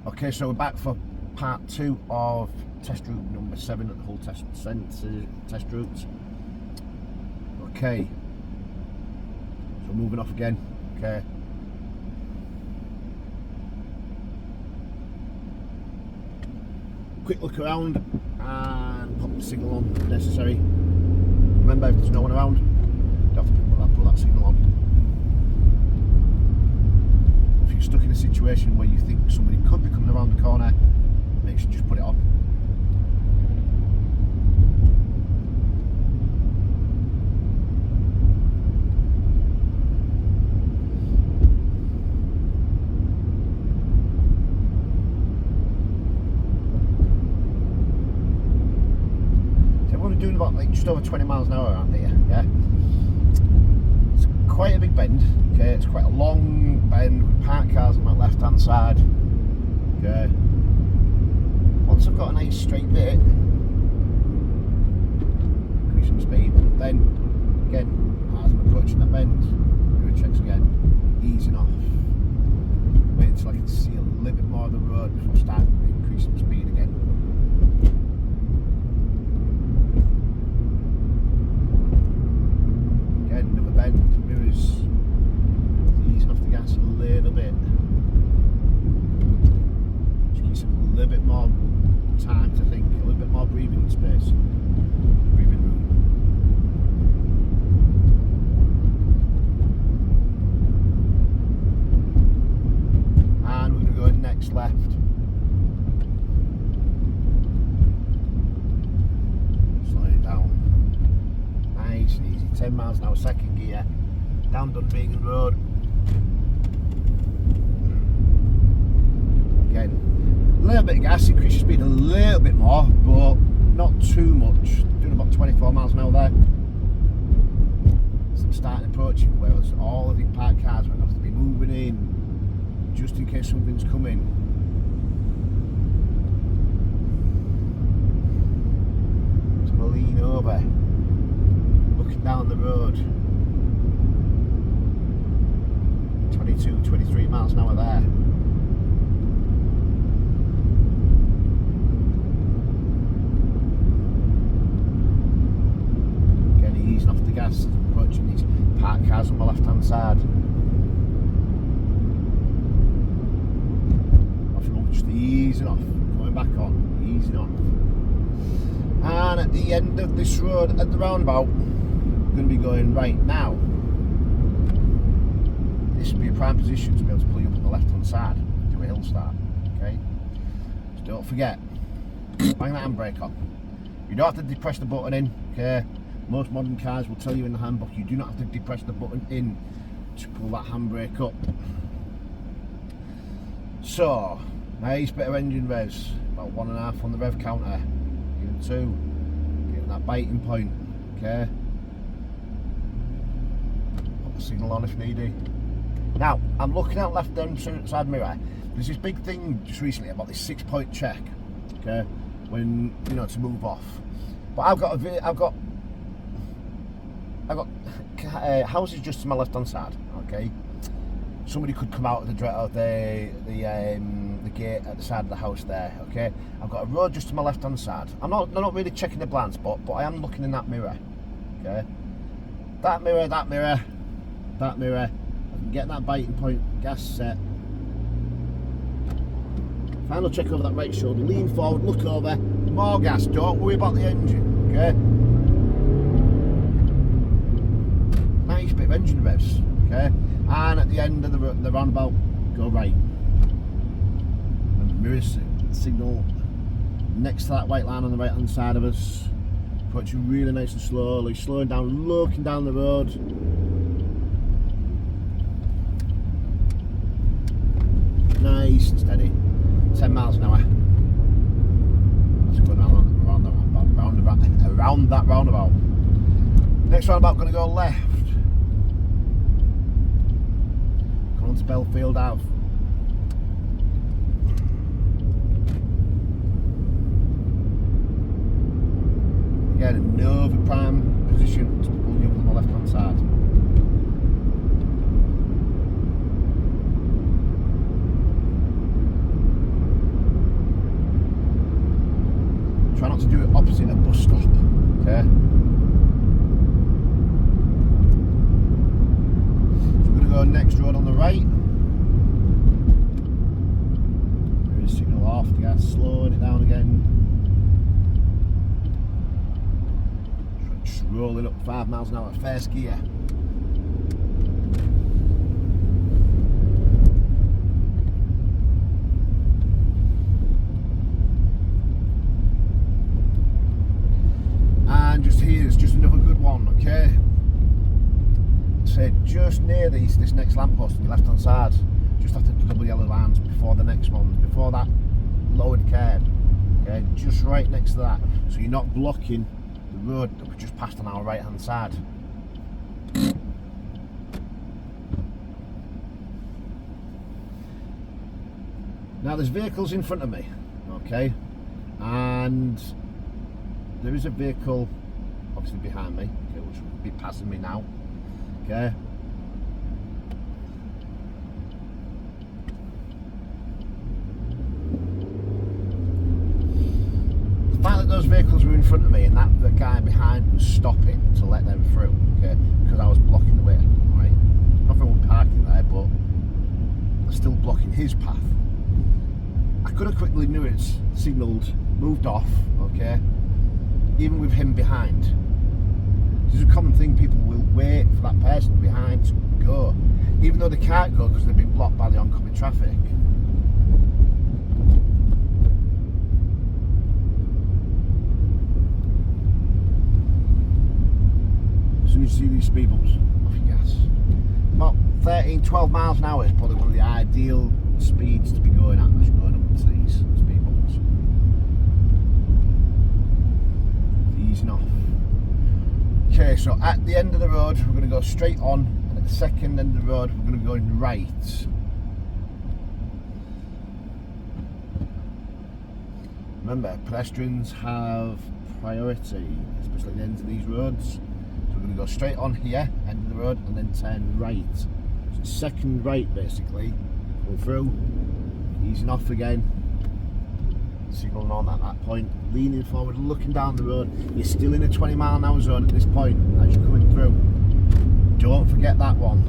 Okay, so we're back for part 2 of test route number 7 at the Hull test routes. Okay, so moving off again. Okay, quick look around and pop the signal on if necessary. Remember, if there's no one around, you have to put that signal on. If you're stuck in a situation where you think somebody could be coming around the corner, make sure you just put it on. So we're doing about just over 20 miles an hour around here, yeah? It's quite a big bend, okay? It's quite a long bend with parked cars on my left hand side, okay? Once I've got a nice straight bit, increase some speed, but then again, as I'm approaching that bend, do checks again, easing off, waiting until I can see a little bit more of the road before starting to increase some speed again. Again, another bend, mirrors, easing off the gas a little bit. Just gives yourself a little bit more time to think, a little bit more breathing space, breathing room. And we're going to go next left. Slowing it down. Nice and easy. 10 miles an hour, second gear. Down Dunvegan Road. Again, a little bit of gas, increase your speed a little bit more, but not too much. Doing about 24 miles an hour there. So I'm starting approaching, whereas all of the parked cars are going to have to be moving in, just in case something's coming. So I'm going to lean over, looking down the road. 22, 23 miles an hour there. Easing off the gas, approaching these parked cars on my left hand side. Just easing off, coming back on, easing off. And at the end of this road, at the roundabout, we're going to be going right now. This will be a prime position to be able to pull you up on the left hand side, do a hill start, okay? So don't forget, bang that handbrake on. You don't have to depress the button in, okay? Most modern cars will tell you in the handbook you do not have to depress the button in to pull that handbrake up. So, nice bit of engine res, about 1.5 on the rev counter, even 2, getting that biting point, okay? Put the signal on if needy. Now, I'm looking out left hand side mirror. There's this big thing just recently about this 6-point check, okay? When, you know, to move off. But I've got houses just to my left hand side, okay? Somebody could come out of the gate at the side of the house there, okay? I've got a road just to my left hand side. I'm not really checking the blind spot, but I am looking in that mirror, okay? That mirror, that mirror, that mirror. I can get that biting point, gas set. Final check over that right shoulder, lean forward, look over, more gas, don't worry about the engine, okay? Nice bit of engine revs, okay? And at the end of the roundabout, go right. And the mirror signal next to that white line on the right hand side of us. Approaching really nice and slowly, slowing down, looking down the road. Nice and steady. 10 miles an hour. That's going around that roundabout. Next roundabout, going to go left. Going on to Belfield Ave. Again, another prime position to pull you up on the left hand side. opposite a bus stop. Okay. So we're going to go next road on the right. There is signal off, the gas slowing it down again. Just rolling up 5 miles an hour first gear. And just here is just another good one, okay? So just near this next lamppost on your left hand side, just after the double yellow lines before the next one, before that lowered curb, okay? Just right next to that, so you're not blocking the road that we just passed on our right hand side. Now there's vehicles in front of me, okay? And there is a vehicle obviously behind me, okay, which will be passing me now, okay? The fact that those vehicles were in front of me and that the guy behind was stopping to let them through, okay, because I was blocking the way, right? Nothing with parking there, but I'm still blocking his path. I could have quickly knew it's signalled, moved off, okay, even with him behind. This is a common thing, people will wait for that person behind to go, even though they can't go because they've been blocked by the oncoming traffic. As soon as you see these speed bumps, off your gas. About 13, 12 miles an hour is probably one of the ideal speeds to be going at as you're going up to these speed bumps. Easing off. Okay, so at the end of the road we're going to go straight on, and at the second end of the road we're going to go in right. Remember, pedestrians have priority, especially at the ends of these roads. So we're going to go straight on here, end of the road, and then turn right. So second right basically, go through, easing off again, signalling on at that point, leaning forward, looking down the road. You're still in a 20 mile an hour zone at this point as you're coming through. Don't forget that one.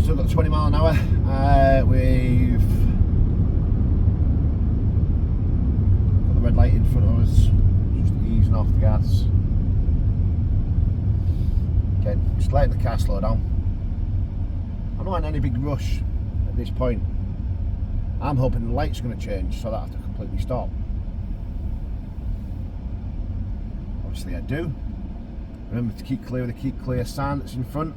Still got 20 mile an hour. We've got the red light in front of us, just easing off the gas. Again, just letting the car slow down. I'm not in any big rush at this point. I'm hoping the light's going to change so that I have to completely stop. Obviously I do. Remember to keep clear of the keep clear sign that's in front.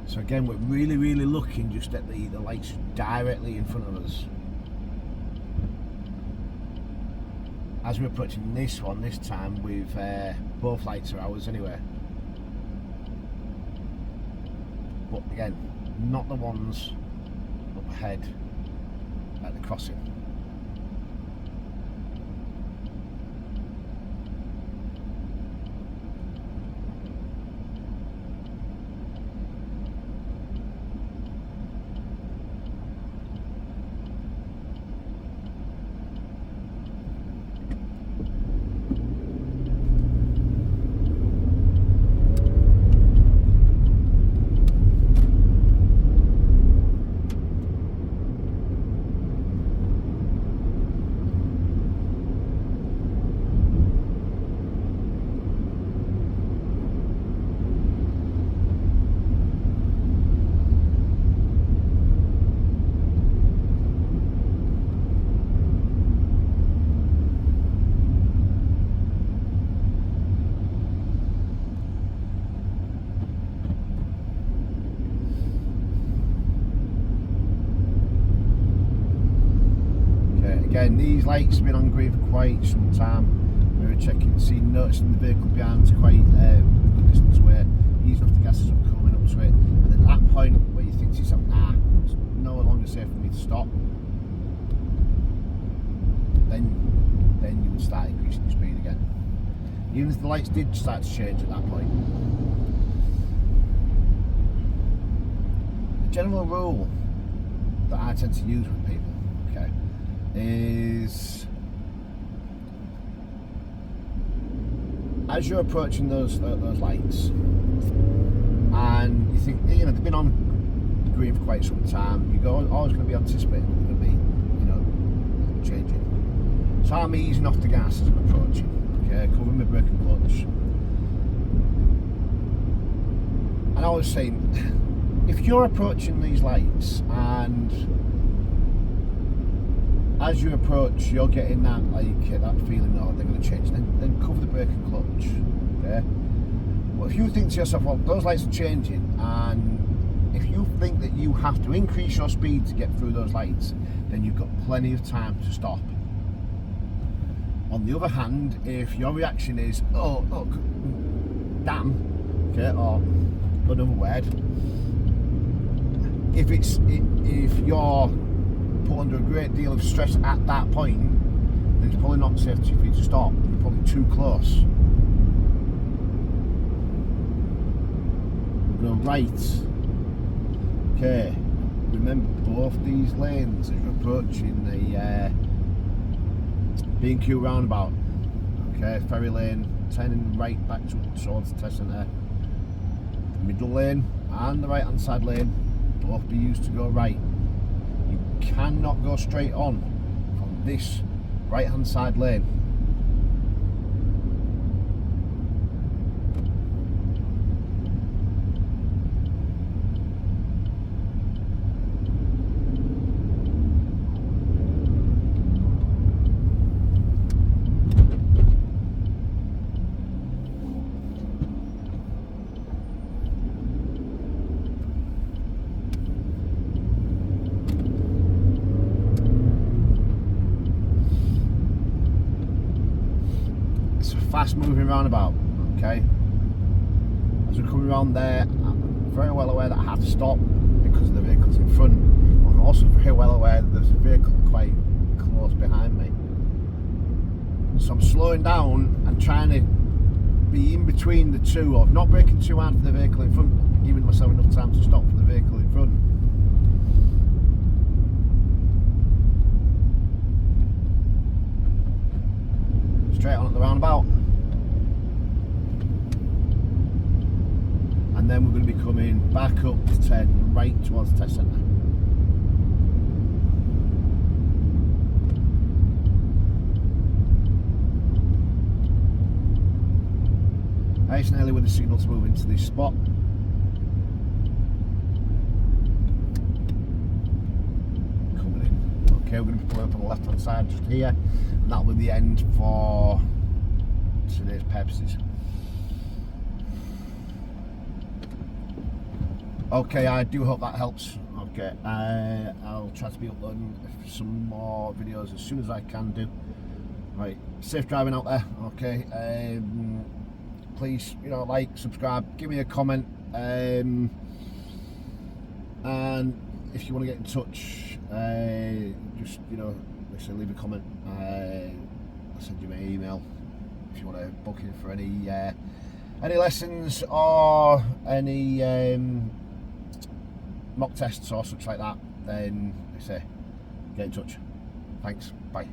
So again, we're really looking just at the lights directly in front of us. As we're approaching this one, this time with both lights are ours anyway. But again, not the ones up ahead at the crossing. Again, these lights have been on green for quite some time. We were checking, noticing the vehicle behind quite a good distance away. Using off the gas as I'm coming up to it. And at that point where you think to yourself, nah, it's no longer safe for me to stop, then you would start increasing your speed again. Even if the lights did start to change at that point. The general rule that I tend to use with people, okay, is as you're approaching those lights and you think, you know, they've been on green for quite some time, you're always going to be anticipating they're going to be, you know, changing. So I'm easing off the gas as I'm approaching, okay, covering my brake and clutch. And I was saying, if you're approaching these lights and as you approach, you're getting that that feeling, oh, they're going to change, then cover the brake and clutch, okay? But if you think to yourself, well, those lights are changing, and if you think that you have to increase your speed to get through those lights, then you've got plenty of time to stop. On the other hand, if your reaction is, oh, look, damn, okay, or another word, if you're put under a great deal of stress at that point, then it's probably not safe for you to stop. You're probably too close. Go right. Okay. Remember both these lanes as you're approaching the B&Q roundabout. Okay, ferry lane, turning right back towards the test centre. The middle lane and the right hand side lane both be used to go right. You cannot go straight on from this right hand side lane. Fast moving roundabout, okay? As we're coming around there, I'm very well aware that I have to stop because of the vehicles in front. I'm also very well aware that there's a vehicle quite close behind me. So I'm slowing down and trying to be in between the two, of not braking too hard for the vehicle in front, but giving myself enough time to stop for the vehicle in front. Straight on at the roundabout. And then we're going to be coming back up to turn right towards the test centre. Nice and early with the signal to move into this spot. Coming in. Okay, we're going to be pulling up on the left hand side just here, and that'll be the end for today's purposes. Okay, I do hope that helps. Okay, I'll try to be uploading some more videos as soon as I can do. Right, safe driving out there. Okay, please, like, subscribe, give me a comment, and if you want to get in touch, just leave a comment. I'll send you my email if you want to book in for any lessons or any mock tests or such like that. Then I say, get in touch. Thanks. Bye.